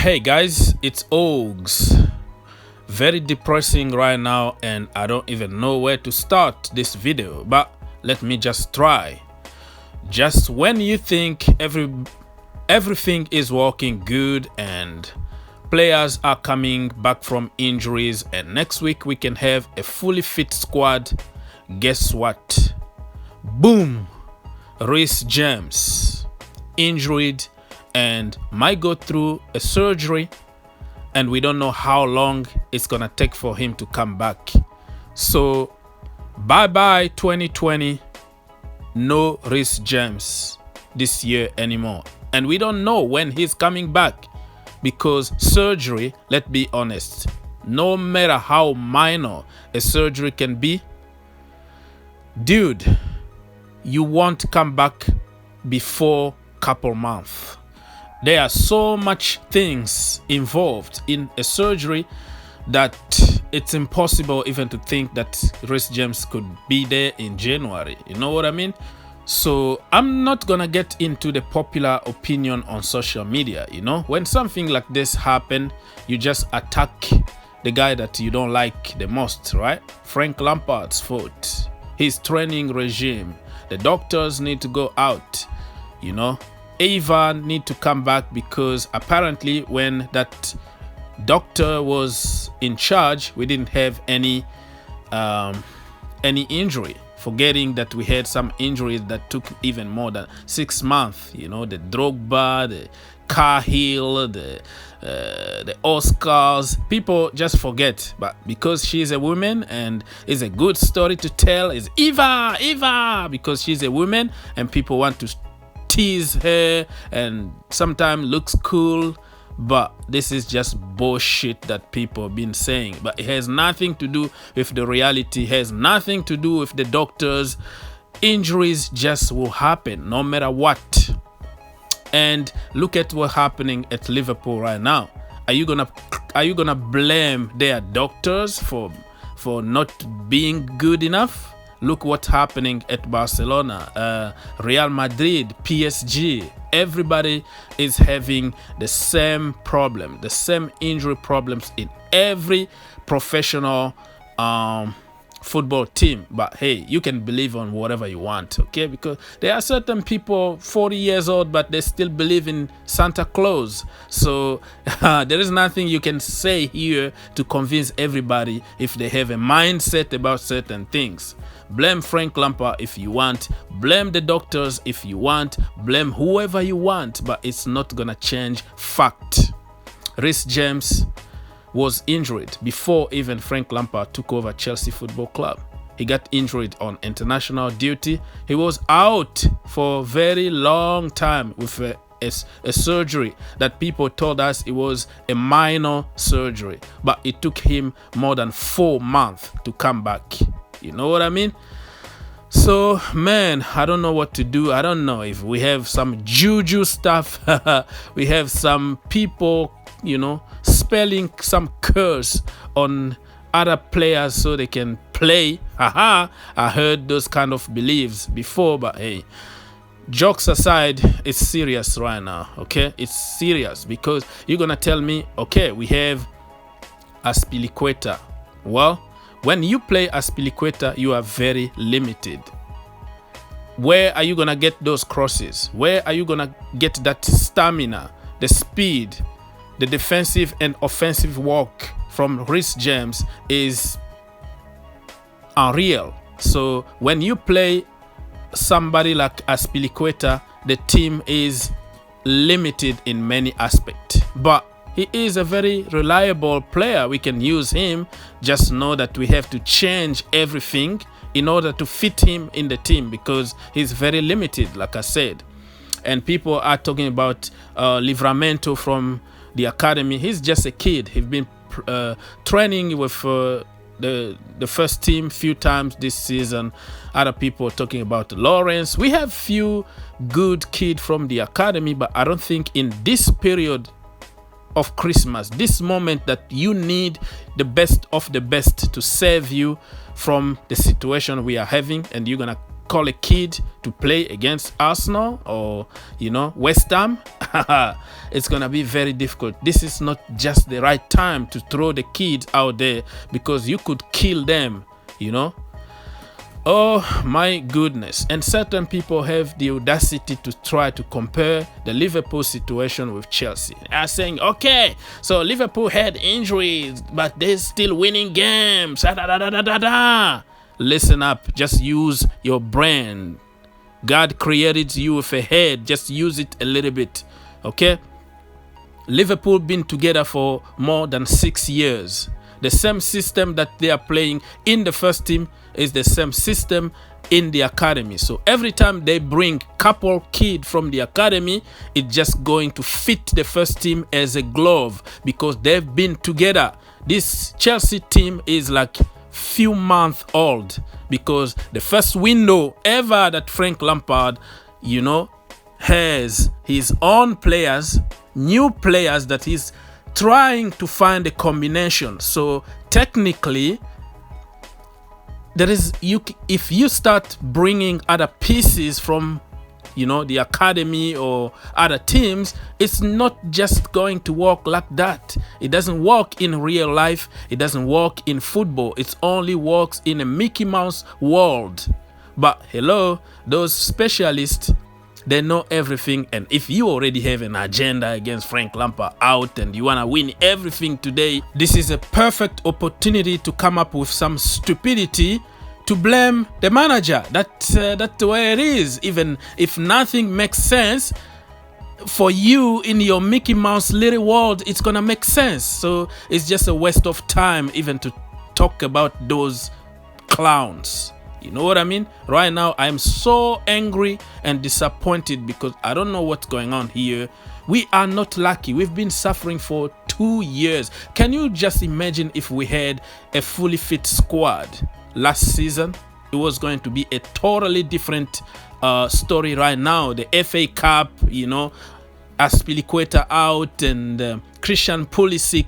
Hey guys, it's Ogs. Very depressing right now and I don't even know where to start this video, but let me just try. Just when you think everything is working good and players are coming back from injuries and next week we can have a fully fit squad, guess what? Boom! Reece James injured and might go through a surgery and we don't know how long it's gonna take for him to come back. So bye 2020, no Reece James this year anymore, and we don't know when he's coming back because surgery, let's be honest, no matter how minor a surgery can be, dude, you won't come back before couple months. There are so much things involved in a surgery that it's impossible even to think that Reece James could be there in January. You know what I mean? So I'm not gonna get into the popular opinion on social media. You know, when something like this happen, you just attack the guy that you don't like the most, right? Frank Lampard's fault, his training regime, the doctors need to go out, you know. Ava need to come back because apparently when that doctor was in charge, we didn't have any injury. Forgetting that we had some injuries that took even more than 6 months. You know, the Drogba, the Cahill, the Oscars. People just forget, but because she's a woman and is a good story to tell, is Eva because she's a woman and people want to tease her and sometimes looks cool, but this is just bullshit that people have been saying. But it has nothing to do with the reality, it has nothing to do with the doctors. Injuries just will happen no matter what. And look at what's happening at Liverpool right now. Are you gonna blame their doctors for not being good enough? Look what's happening at Barcelona, Real Madrid, PSG. Everybody is having the same problem, the same injury problems in every professional football team. But hey, you can believe on whatever you want, okay? Because there are certain people 40 years old but they still believe in Santa Claus. So there is nothing you can say here to convince everybody if they have a mindset about certain things. Blame Frank Lampard if you want, blame the doctors if you want, blame whoever you want, but it's not gonna change fact. Reece James was injured before even Frank Lampard took over Chelsea Football Club. He got injured on international duty. He was out for a very long time with a surgery that people told us it was a minor surgery, but it took him more than 4 months to come back. You know what I mean? So man, I don't know what to do. I don't know if we have some juju stuff. We have some people, you know, spelling some curse on other players so they can play. Haha, I heard those kind of beliefs before, but hey, jokes aside, it's serious right now, okay? It's serious because you're gonna tell me, okay, we have Azpilicueta. Well, when you play Azpilicueta, you are very limited. Where are you gonna get those crosses? Where are you gonna get that stamina, the speed, the defensive and offensive work from Reece James is unreal. So when you play somebody like Azpilicueta, the team is limited in many aspects. But he is a very reliable player. We can use him. Just know that we have to change everything in order to fit him in the team because he's very limited, like I said. And people are talking about Livramento from the academy. He's just a kid. He's been training with the first team few times this season. Other people are talking about Lawrence. We have few good kids from the academy, but I don't think in this period of Christmas, this moment that you need the best of the best to save you from the situation we are having, and you're gonna call a kid to play against Arsenal or, West Ham, it's going to be very difficult. This is not just the right time to throw the kids out there because you could kill them, Oh my goodness. And certain people have the audacity to try to compare the Liverpool situation with Chelsea. They are saying, okay, so Liverpool had injuries, but they're still winning games. Listen up. Just use your brain. God created you with a head. Just use it a little bit. Okay? Liverpool been together for more than 6 years. The same system that they are playing in the first team is the same system in the academy. So every time they bring couple kid from the academy, it's just going to fit the first team as a glove because they've been together. This Chelsea team is like few months old because the first window ever that Frank Lampard, has his own players, new players that he's trying to find a combination. So technically, if you start bringing other pieces from the academy or other teams, it's not just going to work like that. It doesn't work in real life. It doesn't work in football. It only works in a Mickey Mouse world. But hello, those specialists, they know everything. And if you already have an agenda against Frank Lampard out and you want to win everything today, this is a perfect opportunity to come up with some stupidity to blame the manager. That's the way it is. Even if nothing makes sense for you in your Mickey Mouse little world, it's gonna make sense. So it's just a waste of time even to talk about those clowns. You know what I mean? Right now, I'm so angry and disappointed because I don't know what's going on here. We are not lucky. We've been suffering for 2 years. Can you just imagine if we had a fully fit squad last season? It was going to be a totally different story right now. The FA Cup, Aspilicueta out and Christian Pulisic.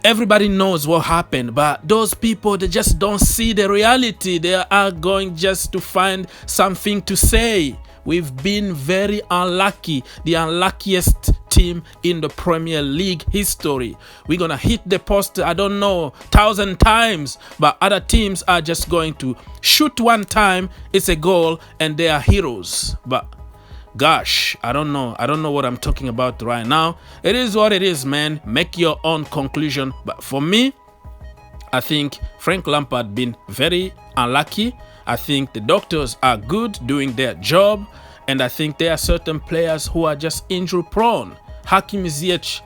Everybody knows what happened, but those people, they just don't see the reality. They are going just to find something to say. We've been very unlucky, the unluckiest team in the Premier League history. We're going to hit the post, I don't know, 1,000 times, but other teams are just going to shoot one time, it's a goal, and they are heroes. But gosh, I don't know what I'm talking about right now. It is what it is, man. Make your own conclusion. But for me, I think Frank Lampard been very unlucky. I think the doctors are good doing their job, and I think there are certain players who are just injury prone. Hakim Ziyech,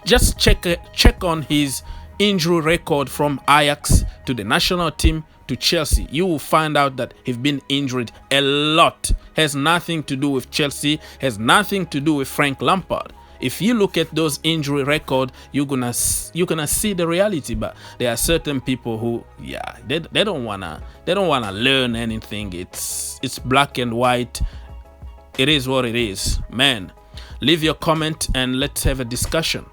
just check on his injury record from Ajax to the national team to Chelsea. You will find out that he's been injured a lot. Has nothing to do with Chelsea, has nothing to do with Frank Lampard. If you look at those injury record, you're gonna see the reality. But there are certain people who, they don't wanna learn anything. It's black and white. It is what it is, man. Leave your comment and let's have a discussion.